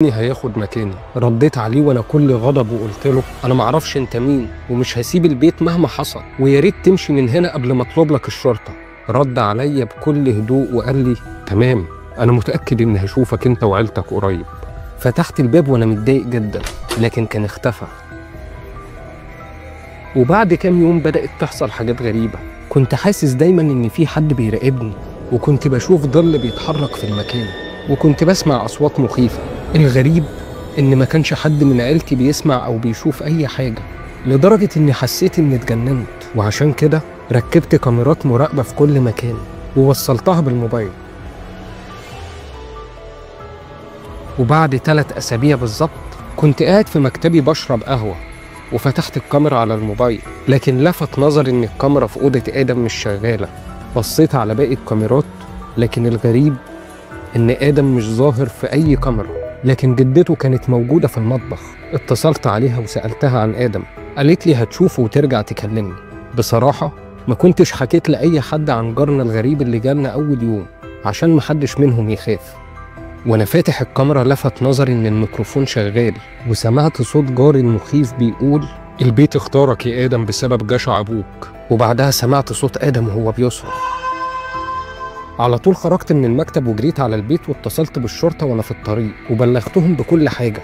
هياخد مكاني. رديت عليه وانا كل غضب وقلت له انا معرفش انت مين ومش هسيب البيت مهما حصل، ويا ريت تمشي من هنا قبل ما اطلب لك الشرطه. رد عليا بكل هدوء وقال لي تمام، انا متاكد اني هشوفك انت وعيلتك قريب. فتحت الباب وانا متضايق جدا، لكن كان اختفى. وبعد كام يوم بدات تحصل حاجات غريبه. كنت حاسس دايما ان في حد بيراقبني، وكنت بشوف ظل بيتحرك في المكان، وكنت بسمع اصوات مخيفه. الغريب ان ما كانش حد من عيلتي بيسمع او بيشوف اي حاجه، لدرجه اني حسيت اني اتجننت. وعشان كده ركبت كاميرات مراقبه في كل مكان ووصلتها بالموبايل. وبعد 3 أسابيع بالظبط كنت قاعد في مكتبي بشرب قهوه، وفتحت الكاميرا على الموبايل، لكن لفت نظري ان الكاميرا في اوضه ادم مش شغاله. بصيت على باقي الكاميرات، لكن الغريب ان ادم مش ظاهر في اي كاميرا، لكن جدته كانت موجودة في المطبخ. اتصلت عليها وسألتها عن آدم، قالت لي هتشوفه وترجع تكلمني. بصراحة ما كنتش حكيت لأي حد عن جارنا الغريب اللي جالنا أول يوم، عشان محدش منهم يخاف. وأنا فاتح الكاميرا لفت نظري إن الميكروفون شغال، وسمعت صوت جاري المخيف بيقول البيت اختارك يا آدم بسبب جشع أبوك. وبعدها سمعت صوت آدم وهو بيصرخ. على طول خرجت من المكتب وجريت على البيت واتصلت بالشرطة وأنا في الطريق، وبلغتهم بكل حاجة.